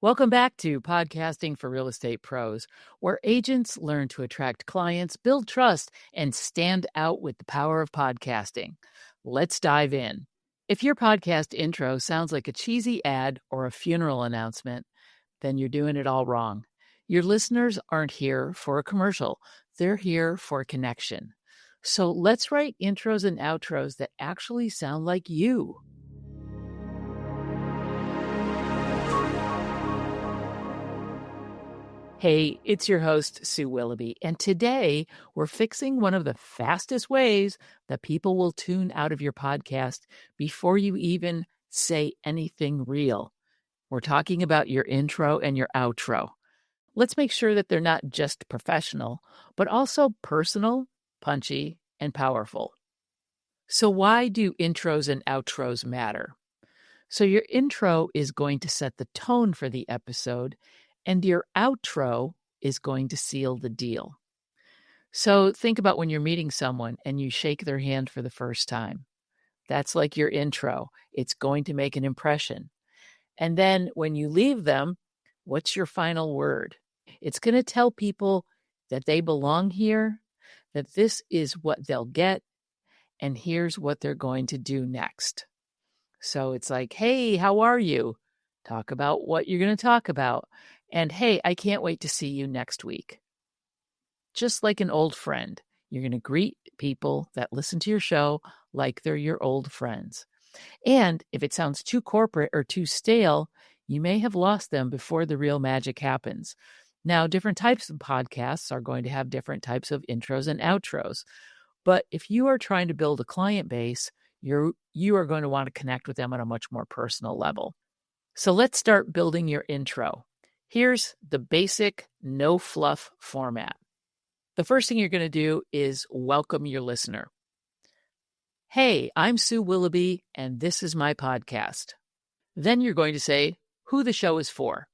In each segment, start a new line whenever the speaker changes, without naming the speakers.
Welcome back to Podcasting for Real Estate Pros, where agents learn to attract clients, build trust, and stand out with the power of podcasting. Let's dive in. If your podcast intro sounds like a cheesy ad or a funeral announcement, then you're doing it all wrong. Your listeners aren't here for a commercial, they're here for a connection. So let's write intros and outros that actually sound like you. Hey, it's your host, Sue Willoughby, and today we're fixing one of the fastest ways that people will tune out of your podcast before you even say anything real. We're talking about your intro and your outro. Let's make sure that they're not just professional, but also personal, punchy, and powerful. So why do intros and outros matter? So your intro is going to set the tone for the episode, and your outro is going to seal the deal. So think about when you're meeting someone and you shake their hand for the first time. That's like your intro. It's going to make an impression. And then when you leave them, what's your final word? It's going to tell people that they belong here, that this is what they'll get, and here's what they're going to do next. So it's like, hey, how are you? Talk about what you're going to talk about. And hey, I can't wait to see you next week. Just like an old friend, you're going to greet people that listen to your show like they're your old friends. And if it sounds too corporate or too stale, you may have lost them before the real magic happens. Now, different types of podcasts are going to have different types of intros and outros. But if you are trying to build a client base, you are going to want to connect with them on a much more personal level. So let's start building your intro. Here's the basic no fluff format. The first thing you're going to do is welcome your listener. Hey, I'm Sue Willoughby, and this is my podcast. Then you're going to say who the show is for.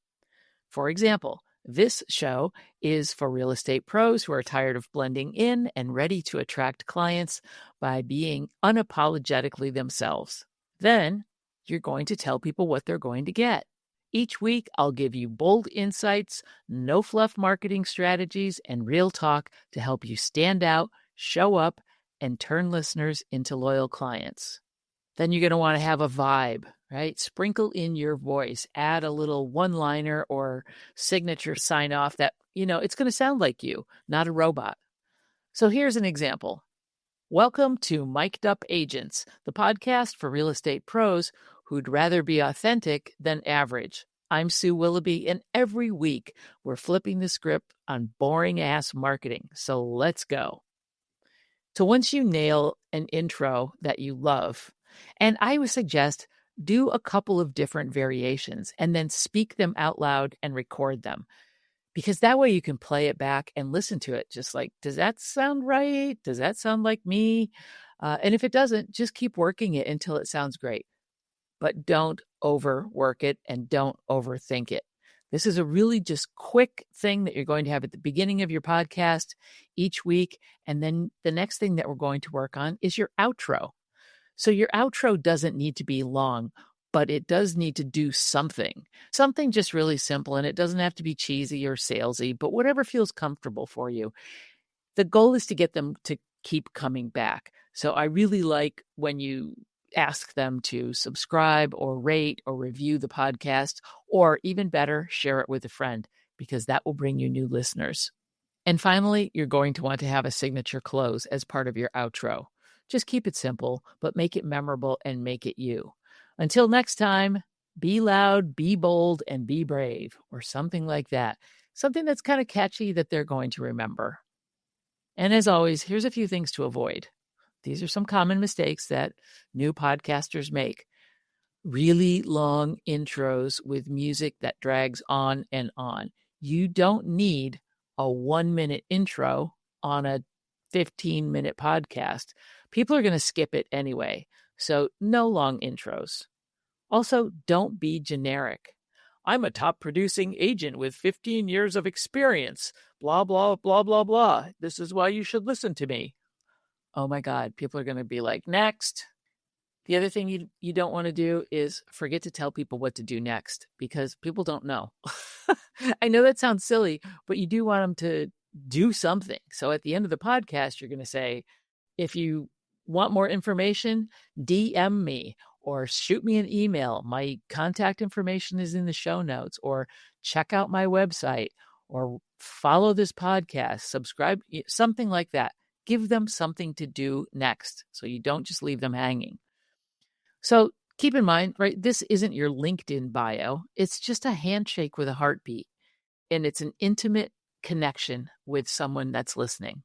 For example, this show is for real estate pros who are tired of blending in and ready to attract clients by being unapologetically themselves. Then you're going to tell people what they're going to get. Each week, I'll give you bold insights, no fluff marketing strategies, and real talk to help you stand out, show up, and turn listeners into loyal clients. Then you're going to want to have a vibe, right? Sprinkle in your voice, add a little one-liner or signature sign-off that, it's going to sound like you, not a robot. So here's an example. Welcome to Mic'd Up Agents, the podcast for real estate pros who'd rather be authentic than average. I'm Sue Willoughby, and every week we're flipping the script on boring-ass marketing. So let's go. So once you nail an intro that you love, and I would suggest do a couple of different variations and then speak them out loud and record them. Because that way you can play it back and listen to it. Just like, does that sound right? Does that sound like me? And if it doesn't, just keep working it until it sounds great. But don't overwork it and don't overthink it. This is a really just quick thing that you're going to have at the beginning of your podcast each week. And then the next thing that we're going to work on is your outro. So your outro doesn't need to be long, but it does need to do something just really simple. And it doesn't have to be cheesy or salesy, but whatever feels comfortable for you. The goal is to get them to keep coming back. So I really like when you ask them to subscribe or rate or review the podcast, or even better, share it with a friend, because that will bring you new listeners. And finally, you're going to want to have a signature close as part of your outro. Just keep it simple, but make it memorable and make it you. Until next time, be loud, be bold, and be brave, or something like that. Something that's kind of catchy that they're going to remember. And as always, here's a few things to avoid. These are some common mistakes that new podcasters make. Really long intros with music that drags on and on. You don't need a 1-minute intro on a 15-minute podcast. People are going to skip it anyway. So no long intros. Also, don't be generic. I'm a top producing agent with 15 years of experience. Blah, blah, blah, blah, blah. This is why you should listen to me. Oh my God, people are going to be like, next. The other thing you don't want to do is forget to tell people what to do next, because people don't know. I know that sounds silly, but you do want them to do something. So at the end of the podcast, you're going to say, if you want more information, DM me or shoot me an email. My contact information is in the show notes, or check out my website, or follow this podcast, subscribe, something like that. Give them something to do next so you don't just leave them hanging. So keep in mind, right, this isn't your LinkedIn bio. It's just a handshake with a heartbeat, and it's an intimate connection with someone that's listening.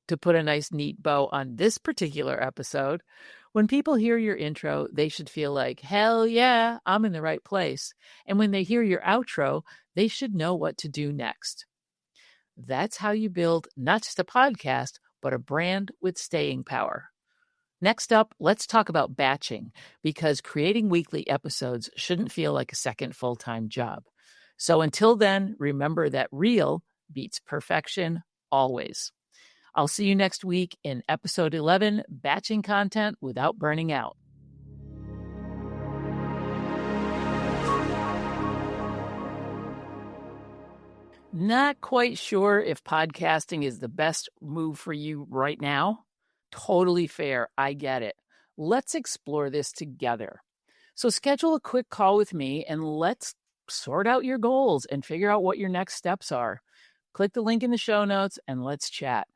To put a nice, neat bow on this particular episode, when people hear your intro, they should feel like, hell yeah, I'm in the right place. And when they hear your outro, they should know what to do next. That's how you build not just a podcast, but a brand with staying power. Next up, let's talk about batching, because creating weekly episodes shouldn't feel like a second full-time job. So until then, remember that real beats perfection always. I'll see you next week in episode 11, Batching Content Without Burning Out. Not quite sure if podcasting is the best move for you right now? Totally fair. I get it. Let's explore this together. So schedule a quick call with me and let's sort out your goals and figure out what your next steps are. Click the link in the show notes and let's chat.